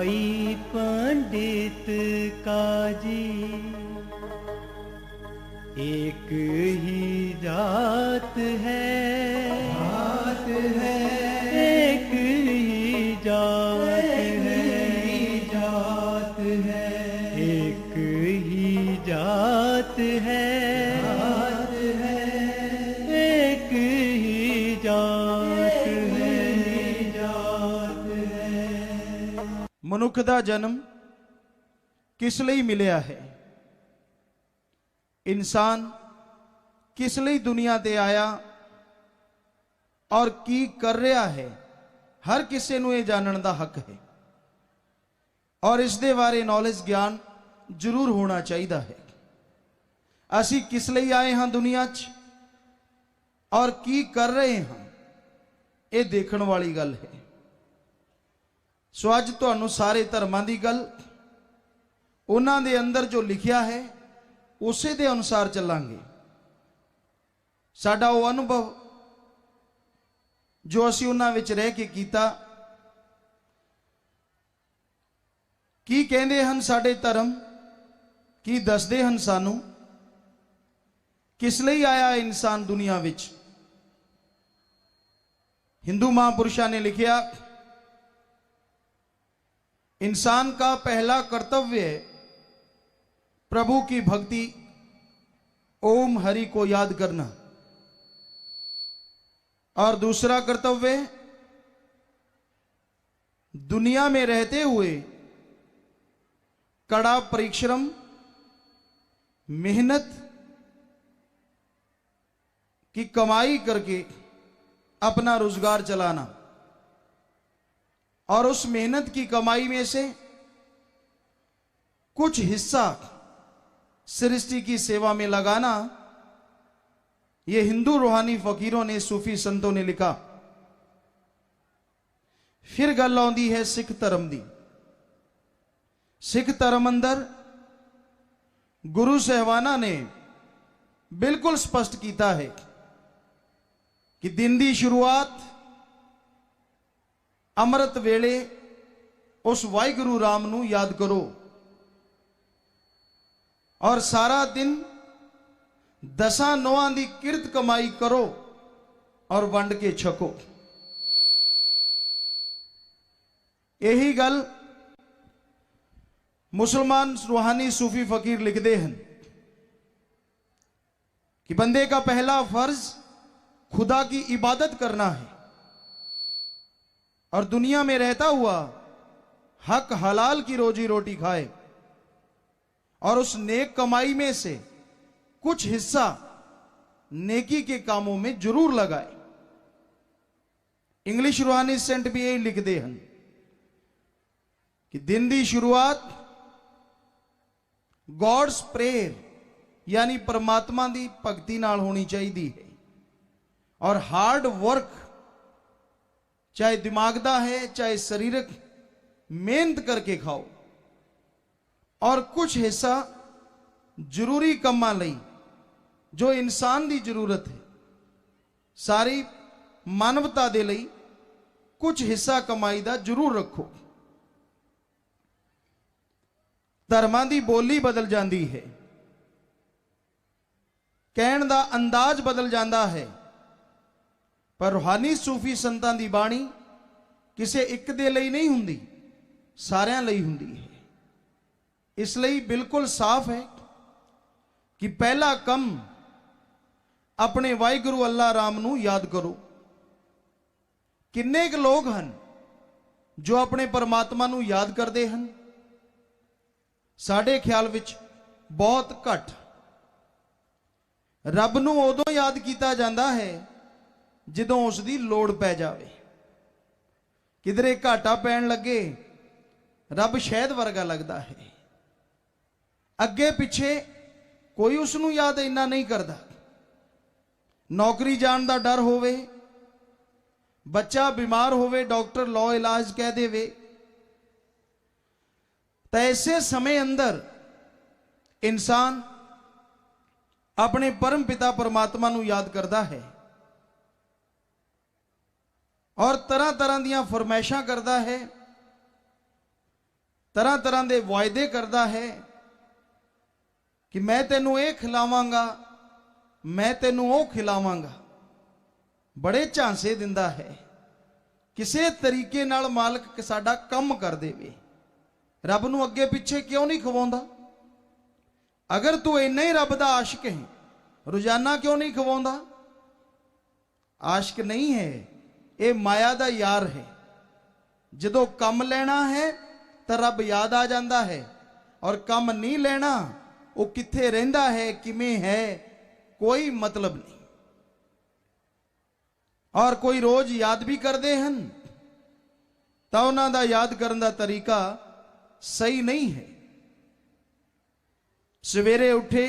भाई पंडित काजी एक ही जात है, एक ही जात है, एक ही जात है, एक ही जात है। मनुख दा जन्म किस लई मिलिया है? इंसान किस लई दुनिया ते आया और की कर रहा है, हर किसी नूं यह जानन दा हक है और इस दे बारे नॉलेज ज्ञान जरूर होना चाहिए है। असी किस लई आए हां दुनिया च और की कर रहे हैं, ये देखण वाली गल है। सो अज तुहानूं सारे धर्मां दी गल उन्हां दे अंदर जो लिखिया है उसे दे अनुसार चलांगे। साडा वो अनुभव जो असी उन्हां विच रह के कीता, की कहंदे हन साडे धर्म, की दसदे हन सानू, किस लई आया इंसान दुनिया विच। हिंदू महापुरुषां ने लिखिया, इंसान का पहला कर्तव्य प्रभु की भक्ति, ओम हरि को याद करना, और दूसरा कर्तव्य दुनिया में रहते हुए कड़ा परिश्रम मेहनत की कमाई करके अपना रोजगार चलाना और उस मेहनत की कमाई में से कुछ हिस्सा सृष्टि की सेवा में लगाना। ये हिंदू रूहानी फकीरों ने, सूफी संतों ने लिखा। फिर गल आउंदी है सिख धर्म दी। सिख धर्म अंदर गुरु साहिबाना ने बिल्कुल स्पष्ट किया है कि दिन की शुरुआत अमृत वेले उस वाहिगुरु राम नू याद करो और सारा दिन दसा नौआं दी किरत कमाई करो और वंड के छको। यही गल मुसलमान रूहानी सूफी फकीर लिखते हैं कि बंदे का पहला फर्ज खुदा की इबादत करना है और दुनिया में रहता हुआ हक हलाल की रोजी रोटी खाए और उस नेक कमाई में से कुछ हिस्सा नेकी के कामों में जरूर लगाए। इंग्लिश रूहानी सेंट भी यही लिखते हैं कि दिन की शुरुआत गॉड्स प्रेयर यानी परमात्मा की भगती नाल होनी चाहिए है और हार्ड वर्क चाहे दिमाग दा है चाहे शरीरक मेहनत करके खाओ और कुछ हिस्सा जरूरी कम्मां लई जो इंसान की जरूरत है, सारी मानवता दे लई कुछ हिस्सा कमाई दा जरूर रखो। धर्मां दी बोली बदल जाती है, कहण दा अंदाज बदल जाता है, पर रूहानी सूफी संतां दी बाणी किसे एक दे लई नहीं हुंदी, सारियां लई हुंदी है। इसलिए बिल्कुल साफ है कि पहला कम अपने वाहिगुरु अल्लाह राम नू याद करो। किन्ने क लोग हैं जो अपने परमात्मा नू याद करते हैं? साडे ख्याल विच बहुत घट। रब नू उदों याद किया जाता है जदों उसकी लोड़ पै जाए, किधरे घाटा पैण लगे रब शहद वर्गा लगता है, अगे पिछे कोई उसनू याद इन्ना नहीं करता। नौकरी जाण दा डर होवे, बच्चा बीमार होवे, डॉक्टर लौ इलाज कह देवे, तो ऐसे समय अंदर इंसान अपने परम पिता परमात्मा नू याद करता है और तरह तरह दियां फरमाइशां करता है तरह तरह के वायदे करता है कि मैं तेनू ये खिलावांगा, मैं तेनू वो खिलावांगा। बड़े झांसे दिंदा है। किसी तरीके नाल मालक साडा कम कर देवे, रब नू अगे पिछे क्यों नहीं खवाउंदा? अगर तू इन्ना ही रब दा आशिक है, रोजाना क्यों नहीं खवाउंदा? आशिक नहीं है, ये माया दा यार है। जदों कम लेना है तो रब याद आ जाता है, और कम नहीं लेना, वो किथे रहिंदा है, किमें है, कोई मतलब नहीं। और कोई रोज याद भी करते हैं तो उन्हां दा याद करने का तरीका सही नहीं है। सवेरे उठे,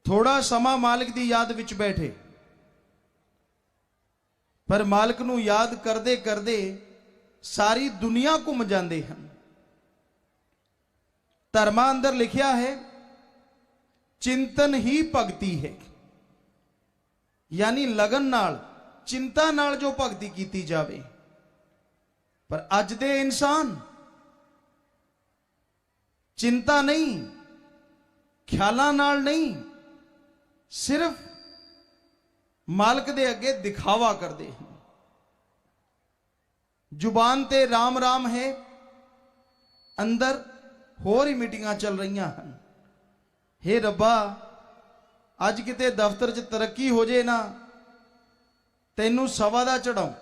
थोड़ा समा मालिक की याद विच बैठे, पर मालिक नू याद करते करते सारी दुनिया घूम जाते हैं। धर्मा अंदर लिखिया है, चिंतन ही भगती है। यानी लगन नाल, चिंता नाल जो भगती की जावे। पर अज दे इंसान चिंता नहीं, ख्यालां नाल नहीं, सिर्फ मालिक दे अगे दिखावा करते हैं। जुबान ते राम राम है, अंदर होर ही मीटिंगां चल रही हैं। हे रब्बा, अज किते दफ्तर च तरक्की हो जाए ना, तैनू सवा दा चढ़ाऊं।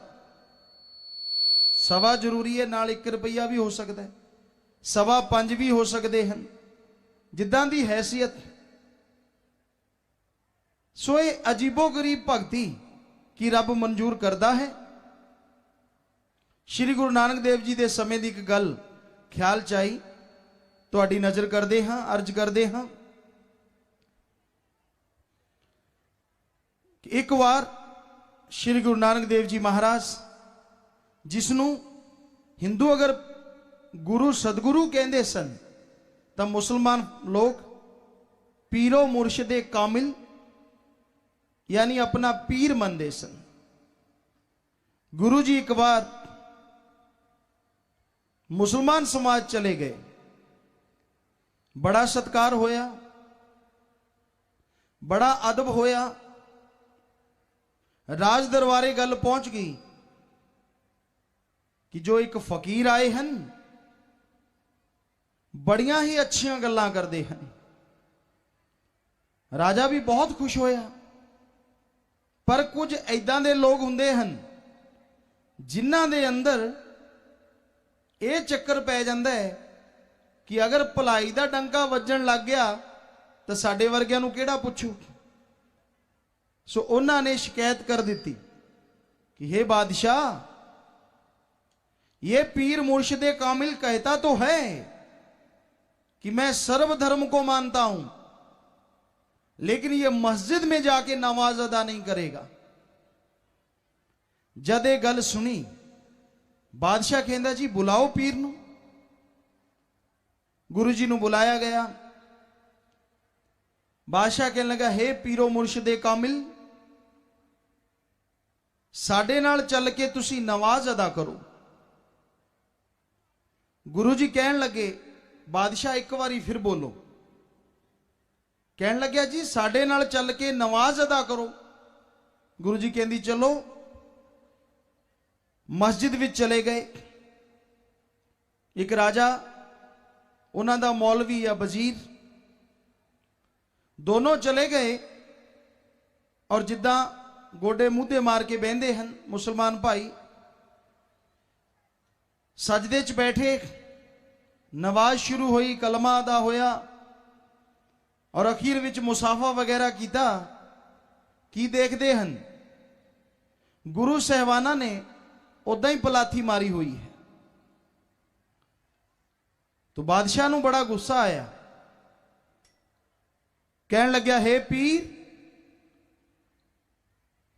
सवा जरूरी है, नाल 1 रुपया भी हो सकता है, 5.25 भी हो सकते हैं, जिद्दां दी हैसियत। सो ये अजीबो गरीब भगती की रब मंजूर करता है। श्री गुरु नानक देव जी के समय की एक गल ख्याल च आई, तुहाडी नज़र करते हाँ, अर्ज करते हाँ। एक बार श्री गुरु नानक देव जी महाराज, जिसनों हिंदू अगर गुरु सदगुरु कहते सन, तो मुसलमान लोग पीरो मुर्शदे कामिल यानी अपना पीर मनते सन। गुरु जी एक बार मुसलमान समाज चले गए, बड़ा सत्कार होया, बड़ा अदब होया। राज दरबारे गल पहुंच गई कि जो एक फकीर आए हैं, बड़ियां ही अच्छियां गल्लां करते हैं। राजा भी बहुत खुश होया। पर कुछ ऐदां दे लोग हुंदे हैं जिन्हां दे अंदर ये चक्कर पै जांदा है कि अगर भलाई दा डंका वजन लग गया तो साडे वर्गियां नूं किहड़ा पुछू। सो उन्हां ने शिकायत कर दी कि हे बादशाह, ये पीर मुर्शिदे कामिल कहता तो है कि मैं सर्वधर्म को मानता हूं, लेकिन ये मस्जिद में जाके नमाज अदा नहीं करेगा। जद ये गल सुनी, बादशाह कहंदा जी बुलाओ पीर नूं। गुरु जी नूं बुलाया गया। बादशाह कहने लगा, हे पीरो मुर्शिदे कामिल, साडे नाल चल के तुसी नमाज अदा करो। गुरु जी कहन लगे, बादशाह एक बारी फिर बोलो। कहन लग्या जी साडे नाल चल के नमाज अदा करो। गुरु जी कहंदी चलो। मस्जिद विच चले गए। एक राजा, उन्हां दा मौलवी या वजीर, दोनों चले गए और जिद्दां गोडे मूधे मार के बहंदे हैं मुसलमान भाई, सजदे च बैठे, नवाज शुरू हुई, कलमा अदा होया और अखीर विच मुसाफा वगैरह किया। की देखते हैं, गुरु साहबाना ने उदा ही पलाथी मारी हुई है। तो बादशाह नूं बड़ा गुस्सा आया। कहन लग्या, हे पीर,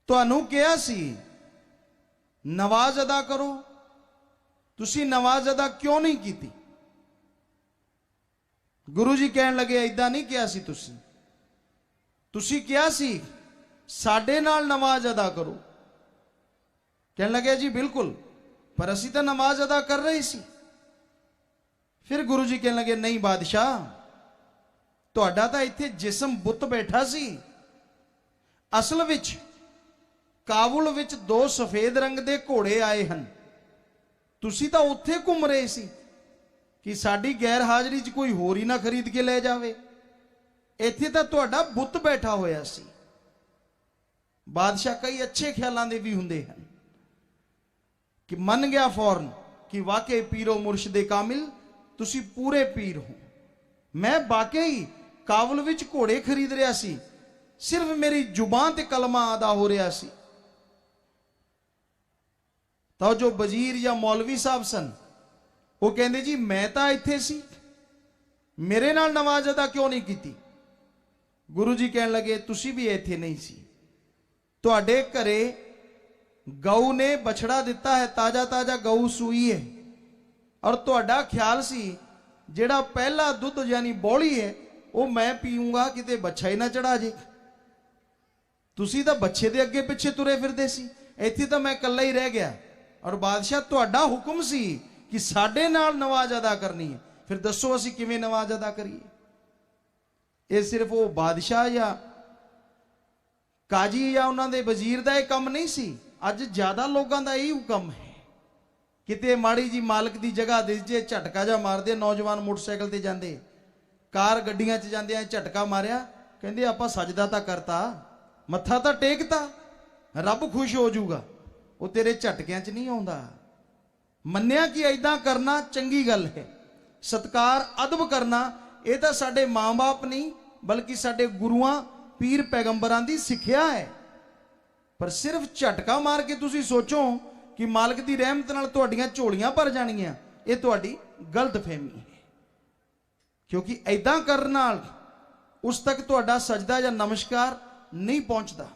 तुहानू कहा सी नवाज अदा करो, तुसी नवाज अदा क्यों नहीं की? गुरु जी कहन लगे, ऐदा नहीं कहा सी तुसी कहा सी साडे नाल नमाज अदा करो। कहन लगे, जी बिल्कुल, पर असी तो नमाज अदा कर रहे सी। फिर गुरु जी कहने लगे, नहीं बादशाह, तुहाडा तां इत्थे जिस्म बुत बैठा सी, असल विच काबुल विच 2 सफेद रंग दे घोड़े आए हन, तुसी तां उत्थे घुम रहे सी कि साडी गैर हाजरी च कोई होर ही ना खरीद के ले जावे, इत्थे तां तुहाडा बुत बैठा होया सी। बादशाह कई अच्छे ख्यालों दे भी हुंदे हन कि मन गया फौरन कि वाकई पीरो मुर्शदे कामिल, तुसी पूरे पीर हो। मैं वाकई काबुल विच घोड़े खरीद रहा सी, सिर्फ मेरी जुबान ते कलमा अदा हो रहा सी। तो जो वजीर या मौलवी साहब सन वो कहते जी मैं तो इत्थे सी, मेरे नाल नमाज अदा क्यों नहीं की? गुरु जी कहने लगे, तुसी भी इत्थे नहीं सी, तुहाडे घरे गऊ ने बछड़ा दिता है, ताजा ताजा गऊ सूई है, और तुहाडा ख्याल सी जेड़ा पहला दुध यानी बौली है वो मैं पीऊंगा, किते बच्चा ही ना चढ़ा जे। तुसी तां बच्चे दे अगे पिछे तुरे फिरदे सी, इत्थे तां मैं कल्ला ही रह गया, और बादशाह तुहाडा हुक्म सी कि साडे नाल नमाज अदा करनी है, फिर दसो असीं किवें नमाज अदा करिए? ये सिर्फ वो बादशाह या काजी या उन्हां दे वजीर दा यह काम नहीं सी, अज ज्यादा लोगों का यही हुक्म है। किते माड़ी जी मालक की जगह दिस जे, झटका जा मारदे, नौजवान मोटरसाइकिल ते जांदे, कार गड्डियां च जांदे, झटका मारिया, कहंदे आपां सजदा तां करता, मत्था तां टेकता, रब खुश हो जाऊगा, वो तेरे झटकियां च नहीं आउंदा। मन्निया कि ऐदां करना चंगी गल है, सत्कार अदब करना ये तां साडे मां बाप नहीं बल्कि साडे गुरुआं पीर पैगंबरां दी सिक्ख्या है। पर सिर्फ झटका मार के तुसी सोचो कि मालिक दी रहमत नाल तुहाडीआं झोलियां भर जाणगीआं, ये तुहाडी गलत फहमी है, क्योंकि ऐदां करन नाल उस तक तुहाडा सजदा या नमस्कार नहीं पहुंचता।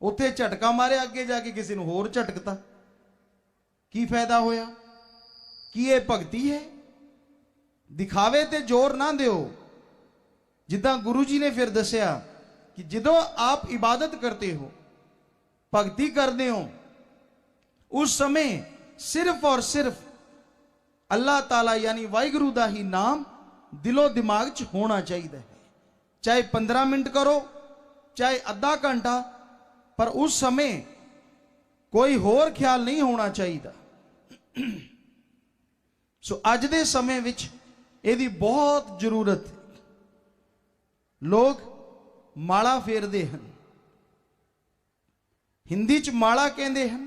उत्थे झटका मारे अगे जाके किसी नूं होर झटकता, की फायदा होया? की ये भगती है? दिखावे ते जोर ना दिओ। जिद्दां गुरु जी ने फिर दसिया कि जदों आप इबादत करते हो, भगती करते हो, उस समय सिर्फ और सिर्फ अल्लाह ताला यानी वाहिगुरु दा ही नाम दिलो दिमाग च होना चाहिए। चाहे 15 मिनट करो, चाहे आधा घंटा, पर उस समय कोई होर ख्याल नहीं होना चाहिए। सो अज दे समय विच इहदी बहुत जरूरत है। लोग माला फेरदे हन, हिंदी च माला कहंदे हन,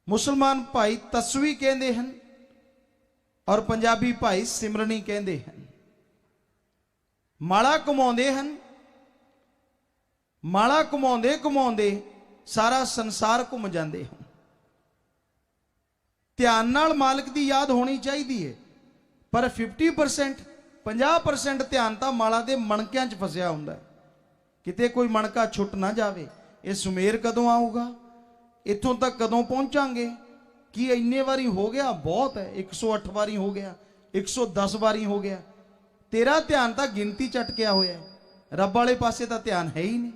मुसलमान भाई तस्वी कहंदे हन, और पंजाबी भाई सिमरनी कहंदे हन। माला घुमाउंदे हन, माला घुमाउंदे घुमाउंदे सारा संसार घुम जाते हैं। ध्यान नाल मालिक की याद होनी चाहिए, पर 50% 50% ध्यान तो माला के मणकियां च फसिया हुंदा है। किते कोई मणका छुट ना जावे। ये सुमेर कदों आऊगा, इत्थों तक कदों पहुंचांगे? कि इन्ने वारी हो गया, बहुत है, 108 बारी हो गया, 110 बारी हो गया। तेरा ध्यान तो गिनती चटकिया होया है, रब वाले पासे तो ध्यान है ही नहीं।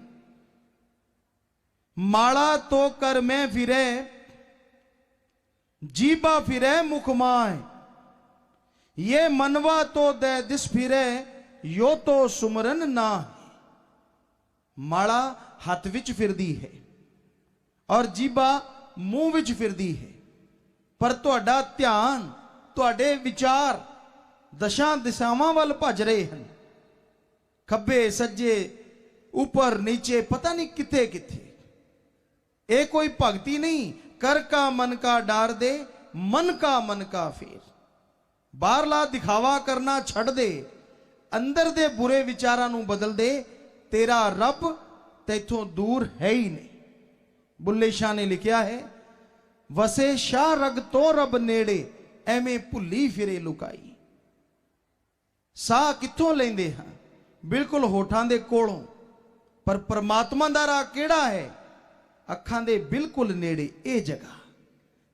माला तो कर में फिरे, जीबा फिरे मुखमाए, ये मनवा तो दे दिस फिरे, यो तो सुमरन ना है। माला हथ विच फिरदी है और जीबा मुंह विच फिरदी है, पर तुहाडा ध्यान, तुहाडे विचार दशा दिशावां वल भज रहे हैं, खब्बे सज्जे, ऊपर नीचे, पता नहीं किथे किथे। ये कोई भगती नहीं। कर का मन का डार दे, मन का फेर। बाहरला दिखावा करना छड़ दे, अंदर दे बुरे विचारां नूं बदल दे। तेरा रब तैथों दूर है ही नहीं। बुल्ले शाह ने लिखा है, वसे शाह रग तो रब नेड़े, एवें भुली फिरे लुकाई। साह कित्थों लेंदे हां? बिल्कुल होठां दे कोलों, पर परमात्मा दा राह किहड़ा है? अखां दे बिल्कुल नेड़े ये जगह।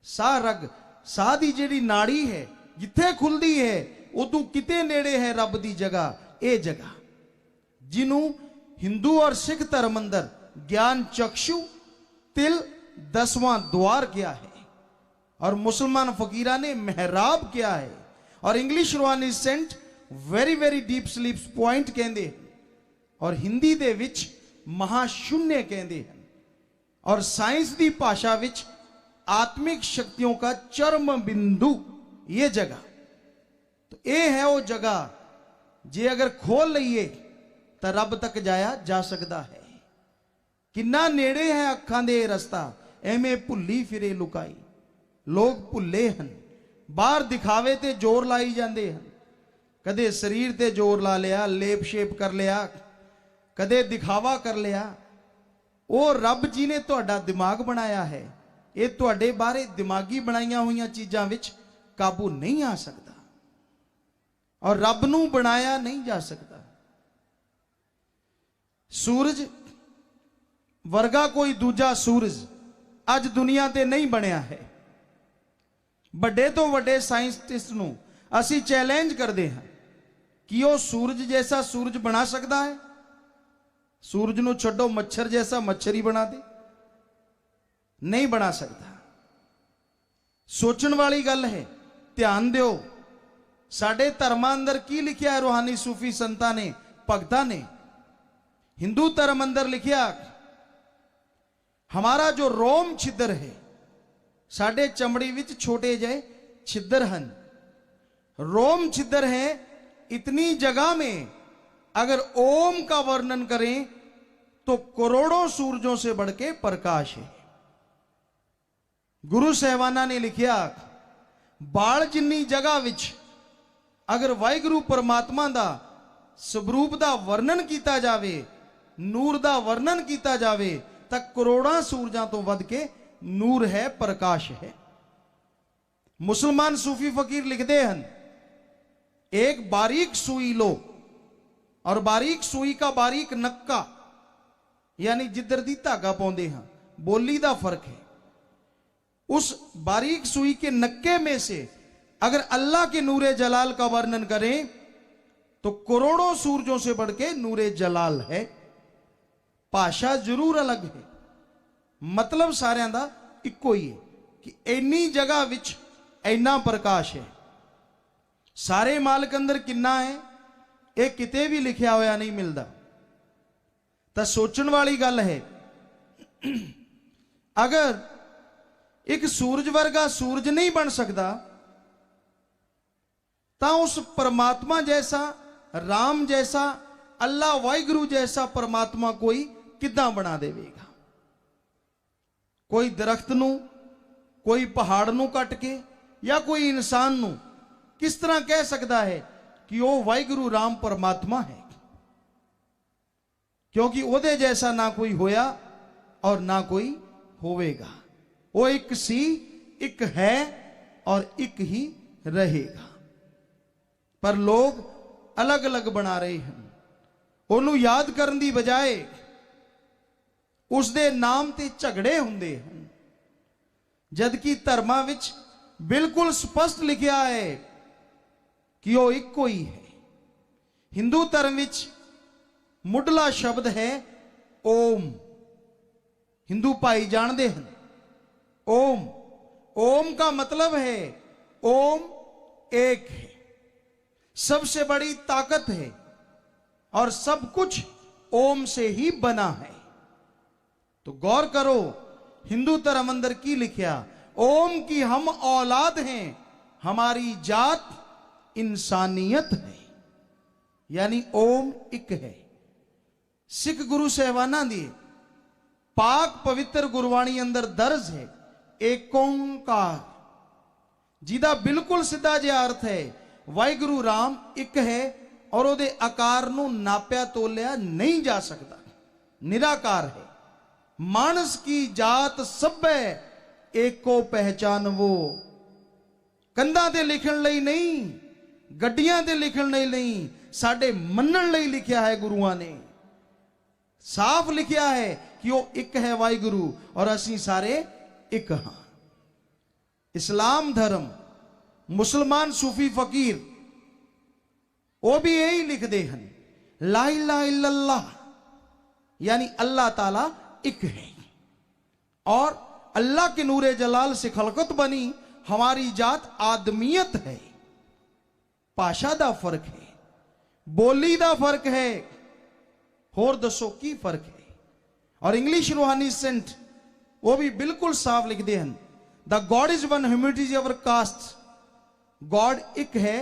साह रग, साह दी जिहड़ी नाड़ी है, जिथे खुलदी है उदों किते नेड़े है रब दी जगह, ये जगह जिन्हों हिंदू और सिख धर्म अंदर ज्ञान चक्षु तिल 10वां द्वार किया है, और मुसलमान फकीरा ने मेहराब किया है। और इंग्लिश रूहानी saint very very deep sleep point कहते हैं और हिंदी दे विच महाशून्य कहते हैं और साइंस की भाषा विच आत्मिक शक्तियों का चरम बिंदु ये जगह। तो ये है वो जगह जे अगर खोल लईए तो रब तक जाया जा सकता है। किन्ना नेड़े है अखां दे रस्ता एवें भुली फिरे लुकाई। लोग भुले हैं बाहर दिखावे ते जोर लाई जाते हैं, कदे शरीर ते जोर ला लिया, लेप शेप कर लिया, कदे दिखावा कर लिया। वो रब जी ने तुहाडा दिमाग बनाया है, ये तुहाडे बारे दिमागी बनाईयां हुई चीज़ां विच काबू नहीं आ सकता और रब नूं बनाया नहीं जा सकता। सूरज वर्गा कोई दूजा सूरज अज दुनिया ते नहीं बनया है। बड़े तो बड़े साइंटिस्ट नूं असी चैलेंज करते हैं कि वो सूरज जैसा सूरज बना सकता है। सूरज नूं छड्डो, मच्छर जैसा मच्छर ही बना दे, नहीं बना सकता। सोचण वाली गल है। ध्यान दिओ साडे धर्मां अंदर की लिखिया है रूहानी सूफी संतां ने, भगतां ने। हिंदू धर्म अंदर लिखिया हमारा जो रोम छिद्र है, साडे चमड़ी विच छोटे जे छिद्र हैं, रोम छिद्र है। इतनी जगह में अगर ओम का वर्णन करें तो करोड़ों सूरजों से बढ़ के प्रकाश है। गुरु साहिबाना ने लिखिया बाल जिन्नी जगह विच अगर वाहिगुरु परमात्मा दा स्वरूप दा वर्णन किया जावे, नूर दा वर्णन किया जावे तां करोड़ों सूरजां तो वध के नूर है, प्रकाश है। मुसलमान सूफी फकीर लिखते हैं एक बारीक सुई लो और बारीक सुई का बारीक नक्का, यानी जिधर दी धागा पाउंदे हैं, बोली दा फर्क है। उस बारीक सुई के नक्के में से अगर अल्लाह के नूरे जलाल का वर्णन करें तो करोड़ों सूरजों से बढ़ के नूरे जलाल है। भाषा जरूर अलग है, मतलब सारियां दा इक्को ही है कि इन्नी जगह विच इन्ना प्रकाश है। सारे मालक अंदर किन्ना है ये किते भी लिखा होया नहीं मिलता। तो सोचण वाली गल है अगर एक सूरज वर्गा सूरज नहीं बन सकता तो उस परमात्मा जैसा, राम जैसा, अल्लाह वाहिगुरु जैसा परमात्मा कोई किदां बना देवेगा। कोई दरख्त नूं, कोई पहाड़ नूं कट के या कोई इंसान नूं किस तरह कह सकता है कि वो वाहिगुरु राम परमात्मा है? क्योंकि ओदे जैसा ना कोई होया और ना कोई होवेगा। वो एक सी, एक है और एक ही रहेगा। पर लोग अलग अलग बना रहे हैं। ओनू याद करन दी बजाए उसदे नाम ते झगड़े हुंदे हैं, जबकि धर्मां विच बिल्कुल स्पष्ट लिखिया है कि वो इक्को ही है। हिंदू धर्म विच मुढ़ला शब्द है ओम। हिंदू भाई जानते हैं ओम। ओम का मतलब है ओम एक है, सबसे बड़ी ताकत है और सब कुछ ओम से ही बना है। तो गौर करो हिंदू धर्म अंदर की लिखिया ओम की हम औलाद हैं, हमारी जात इंसानियत है, यानी ओम एक है। सिख गुरु साहिबाना दी पाक पवित्र गुरबाणी अंदर दर्ज है एक ओंकार, जिदा बिल्कुल सीधा जिहा अर्थ है वाहिगुरु राम एक है और ओदे आकार नू नाप्या तोलिया नहीं जा सकता, निराकार है। मानस की जात सभे एको पहचान वो, कंधा ते लिखण लई नहीं, गड्डियां ते लिखण लई नहीं, साडे मनण लई लिखिया है गुरुआं ने। साफ लिखिया है कि वो एक है वाहिगुरु और असी सारे एक हां। इस्लाम धर्म, मुसलमान सूफी फकीर वो भी यही लिखते हैं ला इलाहा इल्लल्लाह, यानी अल्लाह ताला एक है और अल्लाह के नूरे जलाल से खलकत बनी हमारी जात आदमियत है। भाषा का फर्क है, बोली का फर्क है, होर दसो की फर्क है। और इंग्लिश रूहानी सेंट वो भी बिल्कुल साफ लिखते हैं, the god is one, humanity is our caste. God एक है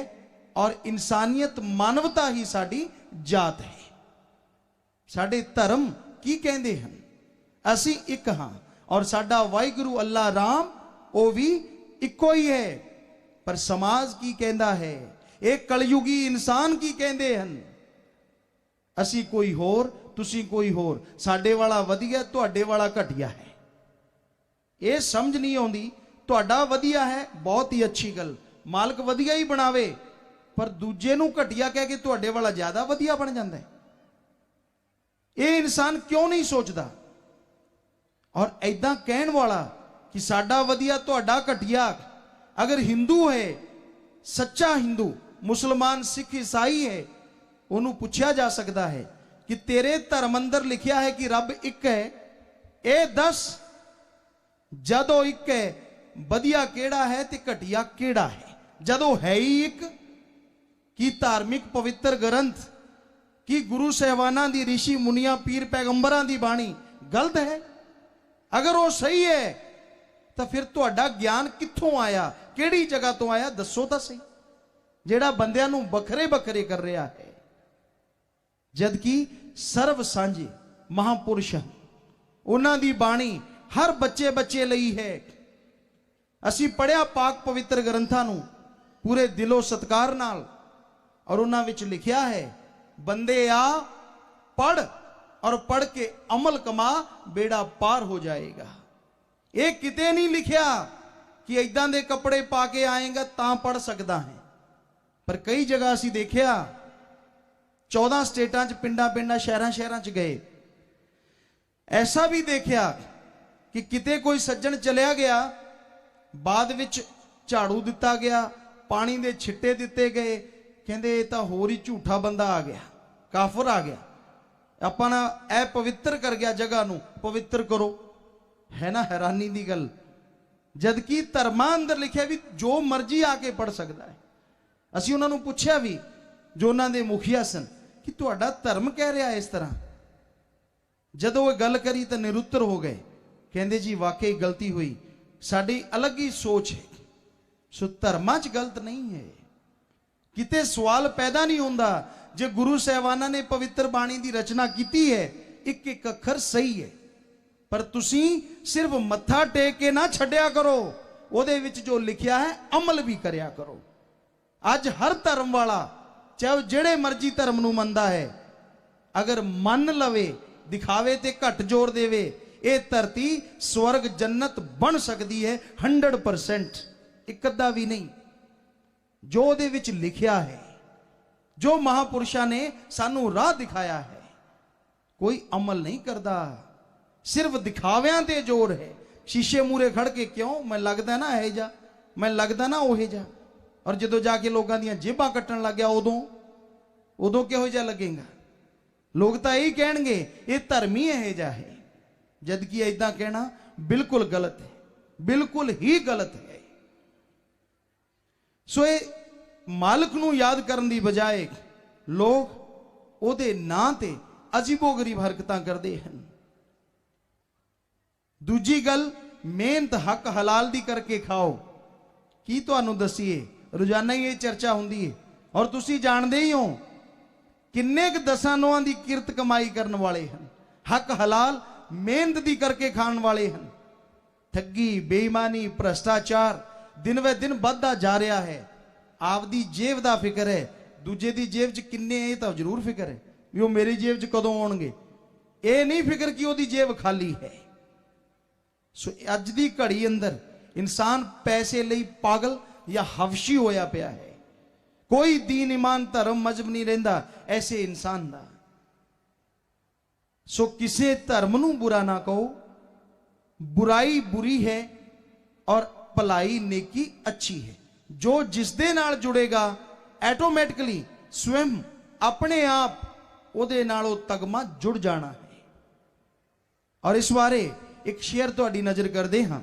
और इंसानियत मानवता ही साडी जात है। साडे धर्म की कहते हैं, असी एक हाँ, और साडा वाहिगुरु अल्लाह राम वो भी इको ही है। पर समाज की कहता है, एक कलयुगी इंसान की कहते हैं, असी कोई होर तुसी कोई होर, साडे वाला वधिया तुहाडे वाला घटिया है। ये समझ नहीं आती। तुहाडा वधिया है बहुत ही अच्छी गल, मालक वधिया ही बनावे, पर दूजे नूं घटिया कह के तुहाडे वाला ज्यादा वधिया बन जाता है। ये इंसान क्यों नहीं सोचता? और ऐदा कहण वाला कि साडा वधिया तुहाडा घटिया, अगर हिंदू है, सच्चा हिंदू, मुसलमान सिख ईसाई है, उन्होंने पूछा जा सकता है कि तेरे धर्म अंदर लिखिया है कि रब एक है, ए दस जदों एक है वधिया केड़ा है ते घटिया केड़ा है? जदों है ही एक, कि धार्मिक पवित्र ग्रंथ कि गुरु साहिबाना दी, ऋषि मुनिया पीर पैगंबरां दी बाणी गलत है? अगर वो सही है तो फिर तुहाडा ज्ञान कित्थों आया, केड़ी जगह तो आया? दसो तो सही, जेड़ा बंदियां नूं बखरे बखरे कर रहा है। जबकि सर्व सांझे महापुरुष उन्हां दी बाणी हर बच्चे बच्चे लई है। असी पढ़िया पाक पवित्र ग्रंथां नूं पूरे दिलों सत्कार नाल, और उन्हां विच लिखिया है, बंदे आ पढ़ और पढ़ के अमल कमा, बेड़ा पार हो जाएगा। ये किते नहीं लिखिया कि इदां दे कपड़े पा के आएगा तां पढ़ सकदा है। पर कई जगह असी देखिया 14 स्टेटां च, पिंडां पिंडां शहरां शहरां च गए, ऐसा भी देखिया कि किते कोई सज्जन चलिया गया, बाद विच झाड़ू दिता गया, पानी दे छिट्टे दिते गए, कहंदे ये तां होर ही झूठा बंदा आ गया, काफर आ गया, अपना ऐ पवित्र कर गया, जगह नूं पवित्र करो। है ना हैरानी दी गल? जबकि धर्मां अंदर लिखिया भी जो मर्जी आके पढ़ सकता है। असीं उन्हां नूं पुछिया भी, जो उन्हां दे मुखिया सन, कि तुहाडा धर्म कह रहा है इस तरह? जदों वो गल करी तो निरुत्तर हो गए, कहंदे जी वाकई गलती हुई, साडी अलग ही सोच है। सो धर्मां च गलत नहीं है, किते सवाल पैदा नहीं होंदा। जे गुरु साहिबाना ने पवित्र बाणी की रचना की है, एक एक अखर सही है, पर तुसी सिर्फ मत्था टेक के ना छड्या करो, उहदे विच जो लिखिया है अमल भी करया करो। अज हर धर्म वाला, चाहे जेड़े मर्जी धर्म नूं मनदा है, अगर मन लवे, दिखावे ते घट जोर देवे, ये धरती स्वर्ग जन्नत बन सकती है 100%, एक अद्धा भी नहीं। जो उहदे विच लिखिया है, जो महापुरुषां ने सानू राह दिखाया है, कोई अमल नहीं करता, सिर्फ दिखाव्यां ते जोर है। शीशे मूरे खड़ के क्यों, मैं लगदा ना है जा, मैं लगदा ना ओहे जा, और जदों जाके लोगों दी जेबां कट्टण लग गया, उदों किहो जा लगेगा? लोग तो यही कहेंगे ये धर्मी है जा है, जबकि ऐदा कहना बिल्कुल गलत है, बिल्कुल ही गलत है। सो ये मालिक नूं याद करन दी बजाय लोग उहदे नां ते अजीबो गरीब हरकतां करदे हन। दूजी गल, मेहनत हक हलाल दी करके खाओ। की तुहानूं दसीए, रोजाना ही ये चर्चा हुंदी है, और तुसी जानदे ही हो किन्ने क दसां नौआं दी किरत कमाई करन वाले हन, हक हलाल मेहनत दी करके खाण वाले हन। ठगी, बेईमानी, भ्रष्टाचार दिन व दिन बढ़दा जा रहा है। आपदी जेब दा फिक्र है, दूजे दी जेब च किन्ने है तां जरूर फिक्र है भी वो मेरी जेब च कदों आउणगे। ये नहीं फिक्र कि ओदी जेब खाली है। सो अज दी घड़ी अंदर इंसान पैसे लई पागल या हवशी होया पिया है। कोई दीन ईमान धर्म मजहब नहीं रहिंदा ऐसे इंसान दा। सो किसे धर्म नूं बुरा ना कहो, बुराई बुरी है और भलाई नेकी अच्छी है। जो जिस दे नाल जुड़ेगा ऐटोमैटिकली स्वयं अपने आप उहदे नालों तगमा जुड़ जाना है। और इस बारे एक शेयर तुहाडी नजर करदे हां।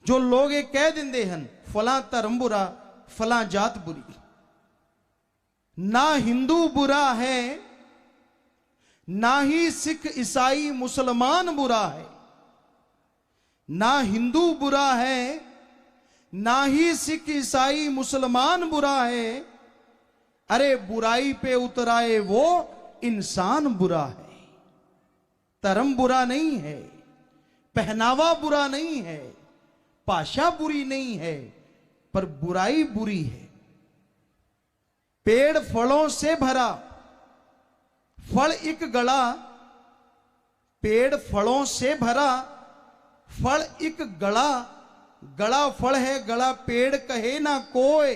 जो लोग ये कह दिंदे हन फलां धर्म बुरा, फलां जात बुरी, ना हिंदू बुरा है, ना ही सिख ईसाई मुसलमान बुरा है। ना हिंदू बुरा है, ना ही सिख ईसाई मुसलमान बुरा है। अरे बुराई पे उतराए वो इंसान बुरा है। धर्म बुरा नहीं है, पहनावा बुरा नहीं है, भाषा बुरी नहीं है, पर बुराई बुरी है। पेड़ फलों से भरा, फल एक गला, पेड़ फलों से भरा, फल एक गला, गला फल है, गला पेड़ कहे ना कोई।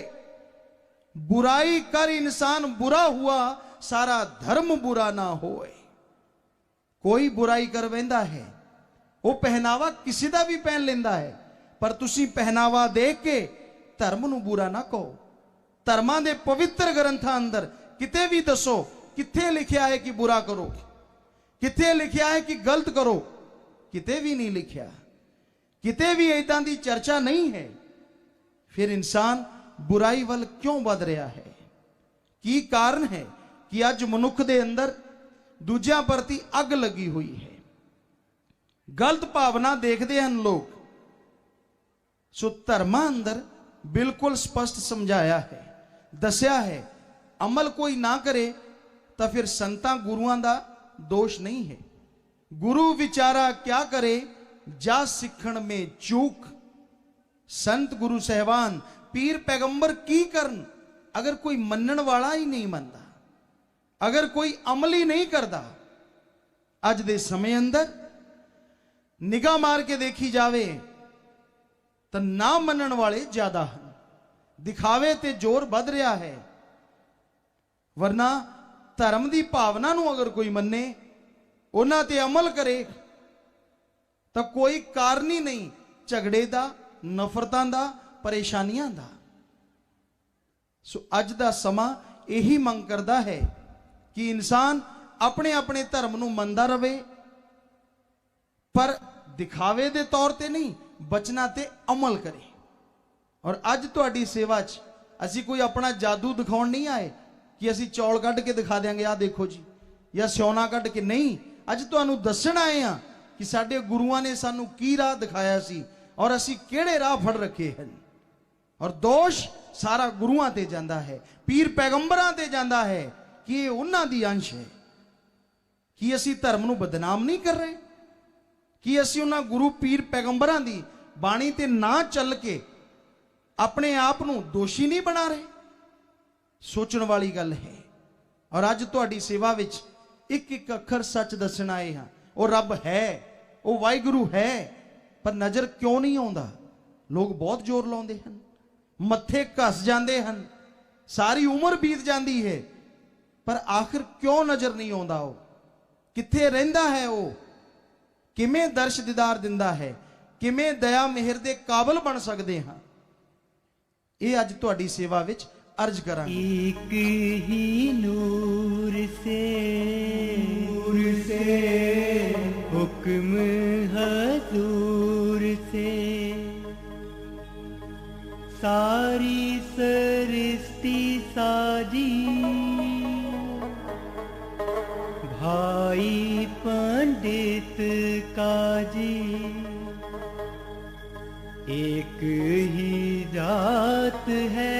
बुराई कर इंसान बुरा हुआ, सारा धर्म बुरा ना होए। कोई बुराई कर वेंदा है, वो पहनावा किसी दा भी पहन लेंदा है, पर तुसी पहनावा देख के धर्म नूं बुरा ना कहो। धर्मां दे पवित्र ग्रंथां अंदर किते भी दसो किथे लिखिया है कि बुरा करो, किथे लिखिया है कि गलत करो, किते भी नहीं लिखिया, किते भी इदां दी चर्चा नहीं है। फिर इंसान बुराई वल क्यों वध रहा है? की कारण है कि अज मनुख दे अंदर दूजियां प्रति अग लगी हुई है, गलत भावना देखते हैं लोग। सो धर्मां अंदर बिल्कुल स्पष्ट समझाया है, दसिया है, अमल कोई ना करे तो फिर संतां गुरुआं दा दोष नहीं है। गुरु विचारा क्या करे, जा सिखण में चूक। संत गुरु सहबान पीर पैगंबर की करन, अगर कोई मनन वाला ही नहीं मनता, अगर कोई अमल ही नहीं करता। अज दे समय अंदर निगाह मार के देखी जावे तो ना मनन वाले ज्यादा हैं, दिखावे ते जोर बध रहा है। वरना धर्म की भावना नूं अगर कोई मन्ने, उन्हां ते अमल करे, तो कोई कारण ही नहीं झगड़े दा, नफरतां दा, परेशानियां दा। सो अज दा समा यही मंग करदा है कि इंसान अपने अपने धर्म नूं मनदा रवे, पर दिखावे दे तौर ते नहीं, बचना ते अमल करे। और अज तुहाडी सेवा च असी कोई अपना जादू दिखाउण नहीं आए कि असी चौल कढ़ के दिखा देंगे, आ देखो जी, या सियोना कढ़ के, नहीं। अज तुहानू दस्सण आए हां कि साडे गुरुआं ने सानू की राह दिखाया सी और असी किहड़े राह फड़ रखे हैं। और दोष सारा गुरुआं ते जांदा है, पीर पैगंबरां ते जांदा है कि ये उन्हां दी अंश है। कि असी धर्म नूं बदनाम नहीं कर रहे, कि असी उन्हां गुरु पीर पैगंबरां दी बाणी ते ना चल के अपने आप नूं दोषी नहीं बना रहे। सोचण वाली गल है। और अज तुहाडी सेवा विच एक एक अखर सच दसण आए हां। वो रब है, वो वाहिगुरू है, पर नजर क्यों नहीं आउंदा? लोग बहुत जोर लाउंदे हन, मत्थे घस जाते हैं, सारी उम्र बीत जाती है, पर आखिर क्यों नजर नहीं आउंदा? वो किथे रहिंदा है? वो किवें दर्श दीदार दिंदा है? किवें दया मेहर दे काबिल बन सकते हैं? ये अज तुहाडी सेवा विच अर्ज करांगे। एक ही नूर से हुक्म हजूर से सारी सृष्टि साजी, भाई पंडित काजी, एक ही जात है